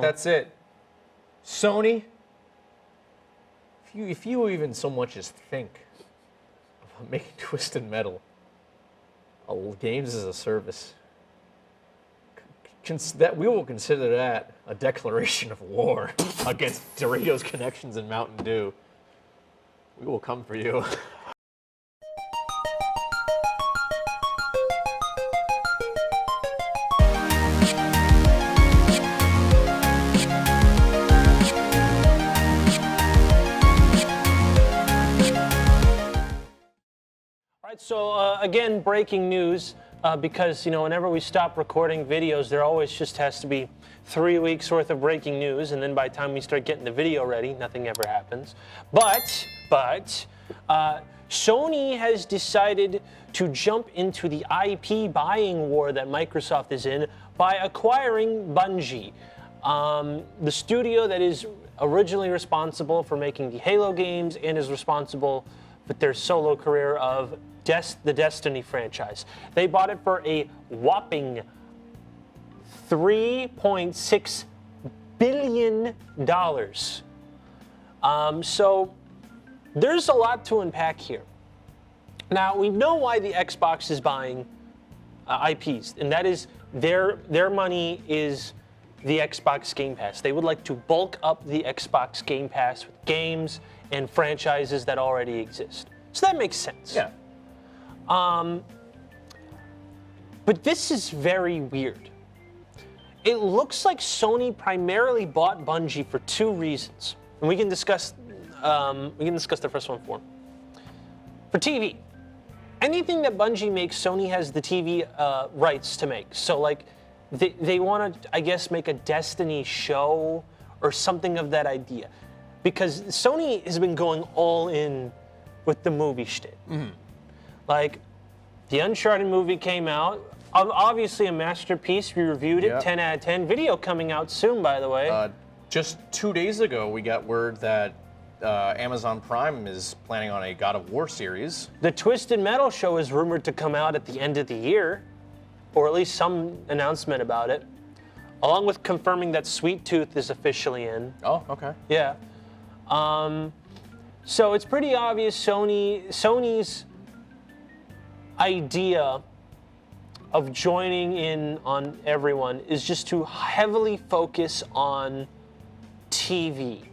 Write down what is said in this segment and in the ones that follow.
That's it. Sony, if you even so much as think about making Twisted Metal games as a service, that we will consider that a declaration of war against Doritos Connections and Mountain Dew. We will come for you. So again, breaking news, because whenever we stop recording videos, there always just has to be 3 weeks worth of breaking news, and then by the time we start getting the video ready, nothing ever happens. But Sony has decided to jump into the IP buying war that Microsoft is in by acquiring Bungie, the studio that is originally responsible for making the Halo games and is responsible with their solo career of the Destiny franchise. They bought it for a whopping $3.6 billion. So there's a lot to unpack here. Now, we know why the Xbox is buying IPs, and that is their money is the Xbox Game Pass. They would like to bulk up the Xbox Game Pass with games and franchises that already exist. So that makes sense. Yeah. But this is very weird. It looks like Sony primarily bought Bungie for two reasons, and we can discuss the first one for TV. Anything that Bungie makes, Sony has the TV rights to make. So like, they want to, I guess, make a Destiny show or something of that idea, because Sony has been going all in with the movie shtick. Mm-hmm. Like, the Uncharted movie came out, obviously a masterpiece. We reviewed it, 10 out of 10. Video coming out soon, by the way. Just 2 days ago, we got word that Amazon Prime is planning on a God of War series. The Twisted Metal show is rumored to come out at the end of the year, or at least some announcement about it, along with confirming that Sweet Tooth is officially in. Oh, okay. Yeah. So it's pretty obvious Sony's idea of joining in on everyone is just to heavily focus on TV.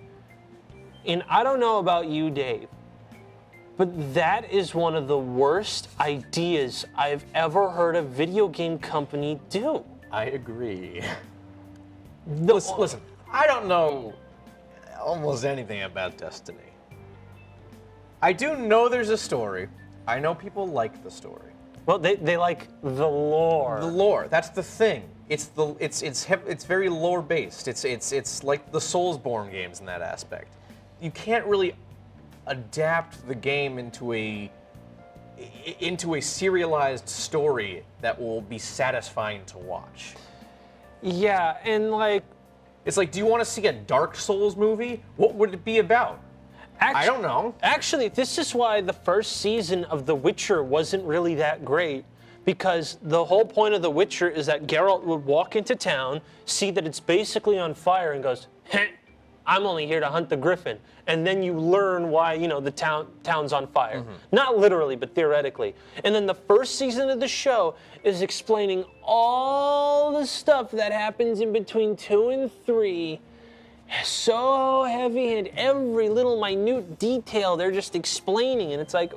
And I don't know about you, Dave, but that is one of the worst ideas I've ever heard a video game company do. I agree. Listen, I don't know almost anything about Destiny. I do know there's a story. I know people like the story. Well, they like the lore. The lore, that's the thing. It's very lore based. It's like the Soulsborne games in that aspect. You can't really adapt the game into a serialized story that will be satisfying to watch. Yeah, and like, it's like, do you want to see a Dark Souls movie? What would it be about? I don't know. Actually, this is why the first season of The Witcher wasn't really that great, because the whole point of The Witcher is that Geralt would walk into town, see that it's basically on fire, and goes, "Heh, I'm only here to hunt the griffin." And then you learn why, the town's on fire. Mm-hmm. Not literally, but theoretically. And then the first season of the show is explaining all the stuff that happens in between 2 and 3. So heavy-handed, every little minute detail they're just explaining, and it's like,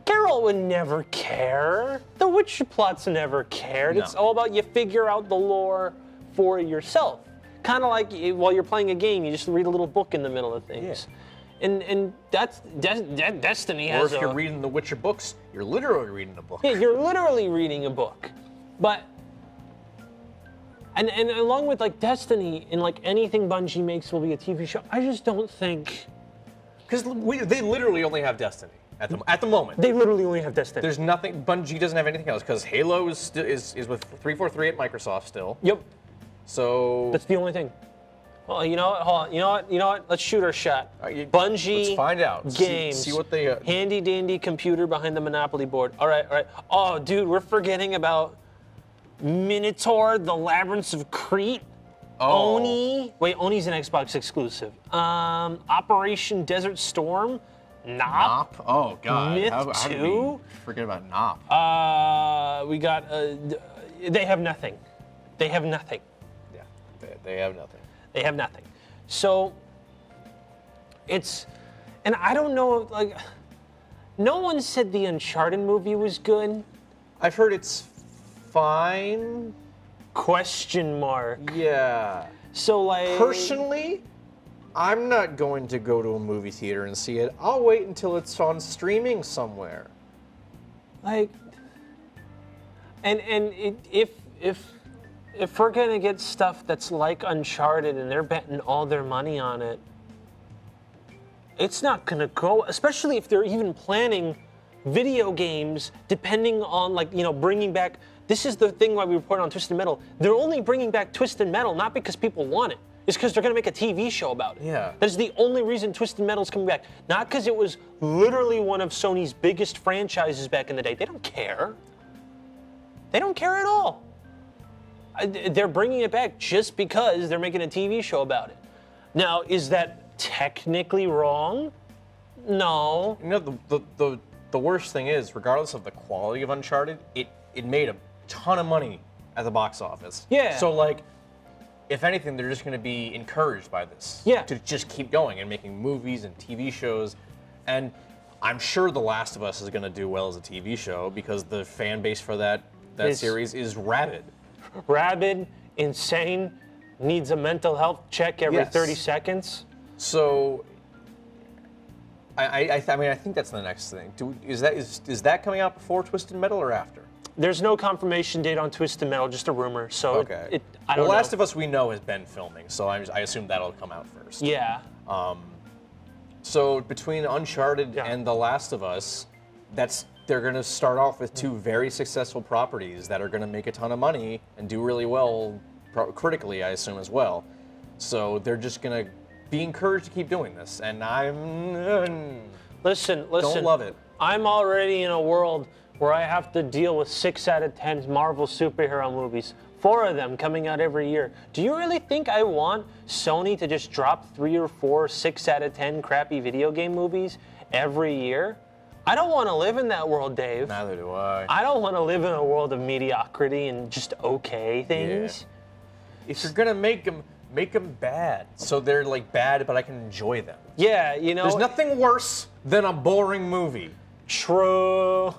Geralt would never care. The Witcher plots never cared. No. It's all about you figure out the lore for yourself. Kind of like while you're playing a game, you just read a little book in the middle of things. Yeah. And that's Destiny has. Or if you're reading the Witcher books, you're literally reading a book. Yeah, you're literally reading a book. But and along with like Destiny and like anything Bungie makes will be a TV show. I just don't think, because they literally only have Destiny at the moment. They literally only have Destiny. There's nothing. Bungie doesn't have anything else because Halo is with 343 at Microsoft still. Yep. So that's the only thing. Well, you know what? Hold on. You know what? Let's shoot our shot. Bungie. Let's find out. Games. See what they. Handy dandy computer behind the Monopoly board. All right. Oh, dude, we're forgetting about Minotaur, the Labyrinths of Crete. Oh. Oni. Wait, Oni's an Xbox exclusive. Operation Desert Storm. Nop. Oh God. Myth how did 2? we forget about Nop? We got. They have nothing. They have nothing. Yeah, they have nothing. They have nothing. So it's, and I don't know, like, no one said the Uncharted movie was good. I've heard it's fine. Question mark. Yeah. So like, Personally, I'm not going to go to a movie theater and see it. I'll wait until it's on streaming somewhere. like, if we're gonna get stuff that's like Uncharted and they're betting all their money on it, it's not gonna go. Especially if they're even planning video games, depending on, like, you know, bringing back. This is the thing why we reported on Twisted Metal. They're only bringing back Twisted Metal not because people want it. It's because they're gonna make a TV show about it. Yeah. That is the only reason Twisted Metal's coming back. Not because it was literally one of Sony's biggest franchises back in the day. They don't care. They don't care at all. They're bringing it back just because they're making a TV show about it. Now, is that technically wrong? No. You know, the worst thing is, regardless of the quality of Uncharted, it made a ton of money at the box office. Yeah. So, like, if anything, they're just going to be encouraged by this. Yeah. To just keep going and making movies and TV shows. And I'm sure The Last of Us is going to do well as a TV show because the fan base for that series is rabid. Rabid, insane, needs a mental health check every Yes. 30 seconds. So, I mean, I think that's the next thing. Is that coming out before Twisted Metal or after? There's no confirmation date on Twisted Metal, just a rumor. So Okay. I don't The know. Last of Us we know has been filming, so I assume that'll come out first. Yeah. So between Uncharted Yeah. and The Last of Us, they're going to start off with two very successful properties that are going to make a ton of money and do really well critically, I assume, as well. So they're just going to be encouraged to keep doing this, and Listen. don't love it. I'm already in a world where I have to deal with 6 out of 10 Marvel superhero movies. 4 of them coming out every year. Do you really think I want Sony to just drop 3 or 4 6 out of 10 crappy video game movies every year? I don't want to live in that world, Dave. Neither do I. I don't want to live in a world of mediocrity and just okay things. If you're going to make them bad, so they're like bad, but I can enjoy them. Yeah, you know. There's nothing worse than a boring movie. True.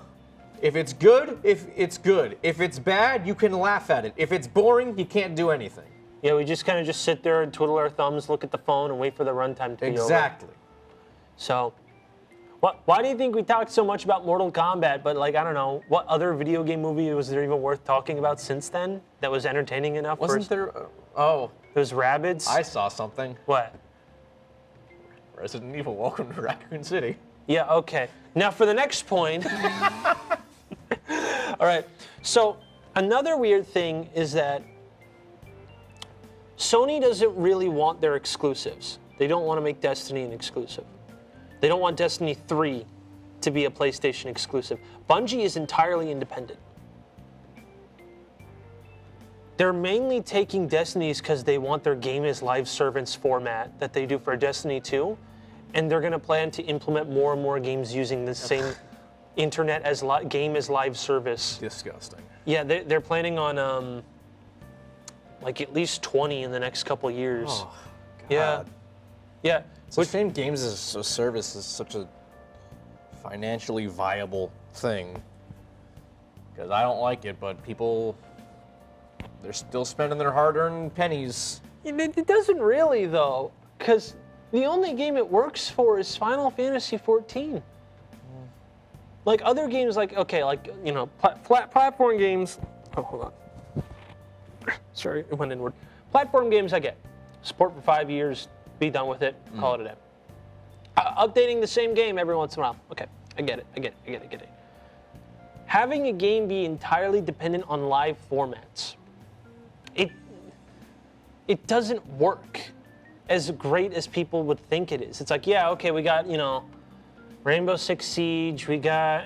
If it's good, it's good. If it's bad, you can laugh at it. If it's boring, you can't do anything. Yeah, we just kind of just sit there and twiddle our thumbs, look at the phone, and wait for the runtime to be over. Exactly. So, why do you think we talked so much about Mortal Kombat, but, like, I don't know, what other video game movie was there even worth talking about since then that was entertaining enough? Wasn't there? Oh, There's Rabbids. I saw something. What? Resident Evil: Welcome to Raccoon City. Yeah, okay. Now for the next point. All right. So another weird thing is that Sony doesn't really want their exclusives. They don't want to make Destiny an exclusive. They don't want Destiny 3 to be a PlayStation exclusive. Bungie is entirely independent. They're mainly taking Destinies because they want their game as live servants format that they do for Destiny 2, and they're going to plan to implement more and more games using the same internet as game as live service. Disgusting. Yeah, they're planning on like at least 20 in the next couple of years. Oh, Yeah, God. yeah. It's a shame games as a service is such a financially viable thing. Because I don't like it, but people, they're still spending their hard-earned pennies. It doesn't really though, because the only game it works for is Final Fantasy XIV. Like other games, like platform games. Oh, hold on. Sorry, it went inward. Platform games, I get support for 5 years, be done with it, call it a day. Updating the same game every once in a while. Okay, I get it. Having a game be entirely dependent on live formats, it doesn't work as great as people would think it is. It's like, yeah, okay, we got, Rainbow Six Siege, we got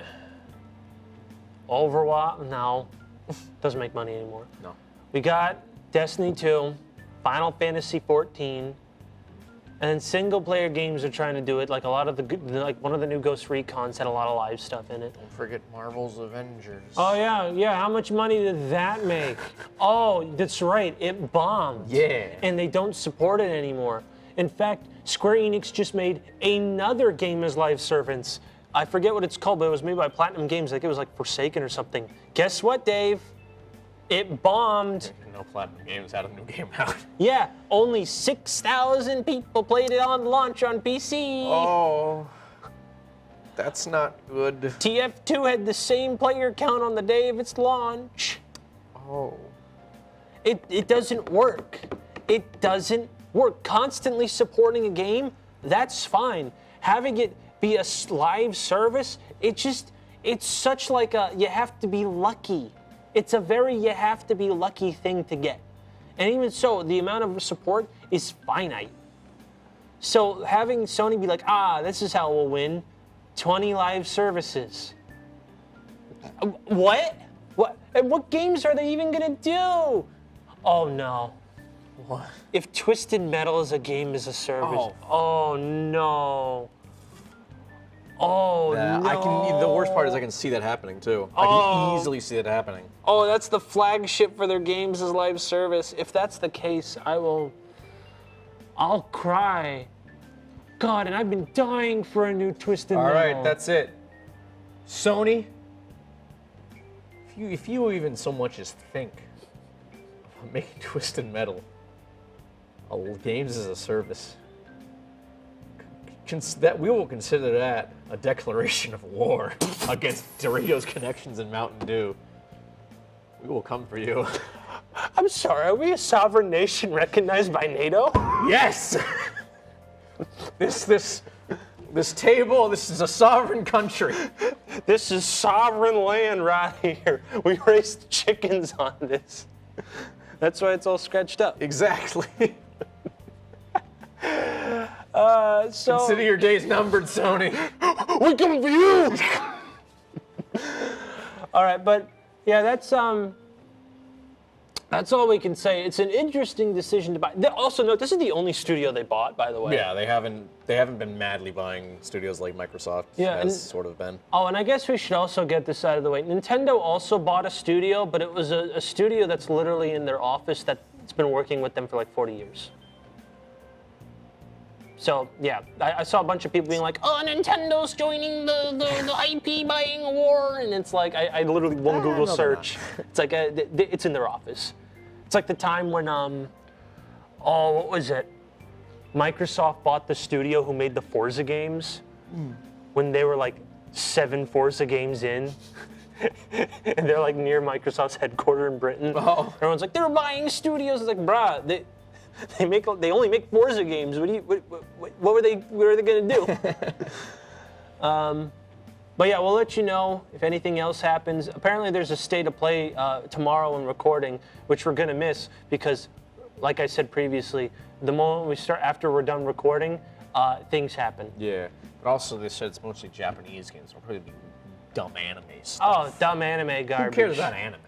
Overwatch. No, doesn't make money anymore. No. We got Destiny 2, Final Fantasy 14. And then single-player games are trying to do it. Like a lot of like one of the new Ghost Recons had a lot of live stuff in it. Don't forget Marvel's Avengers. Oh yeah. How much money did that make? Oh, that's right. It bombed. Yeah. And they don't support it anymore. In fact, Square Enix just made another game as live servants. I forget what it's called, but it was made by Platinum Games. Like it was like Forsaken or something. Guess what, Dave? It bombed. No, Platinum Games had a new game out. Yeah, only 6,000 people played it on launch on PC. Oh, that's not good. TF2 had the same player count on the day of its launch. Oh. It doesn't work. It doesn't work. Constantly supporting a game, that's fine. Having it be a live service, it's such like a, you have to be lucky. It's a very you have to be lucky thing to get. And even so, the amount of support is finite. So having Sony be like, this is how we'll win 20 live services. What? And what games are they even gonna do? Oh no. What? If Twisted Metal is a game as a service. Oh no. Oh, no. The worst part is I can see that happening too. I can easily see it happening. Oh, that's the flagship for their games as live service. If that's the case, I'll cry. God, and I've been dying for a new Twisted Metal. All right, that's it. Sony, if you even so much as think of making Twisted Metal games as a service, that we will consider that a declaration of war against Doritos Connections and Mountain Dew. We will come for you. I'm sorry, are we a sovereign nation recognized by NATO? Yes! This table, this is a sovereign country. This is sovereign land right here. We raised chickens on this. That's why it's all scratched up. Exactly. So Consider your days numbered, Sony. we come for you. All right, but yeah, that's all we can say. It's an interesting decision to buy. Also, note this is the only studio they bought, by the way. Yeah, they haven't been madly buying studios like Microsoft has sort of been. Oh, and I guess we should also get this out of the way. Nintendo also bought a studio, but it was a studio that's literally in their office that's been working with them for like 40 years. So, yeah, I saw a bunch of people being like, Nintendo's joining the IP buying war. And it's like, I literally one Google search. It's like, it's in their office. It's like the time when, what was it? Microsoft bought the studio who made the Forza games. When they were like 7 Forza games in. And they're like near Microsoft's headquarters in Britain. Oh. Everyone's like, they're buying studios. It's like, bruh, they only make Forza games. What are they gonna do? But yeah, we'll let you know if anything else happens. Apparently, there's a state of play tomorrow in recording, which we're gonna miss because, like I said previously, the moment we start after we're done recording, things happen. Yeah, but also they said it's mostly Japanese games. It'll probably be dumb anime stuff. Oh, dumb anime garbage. Who cares about anime?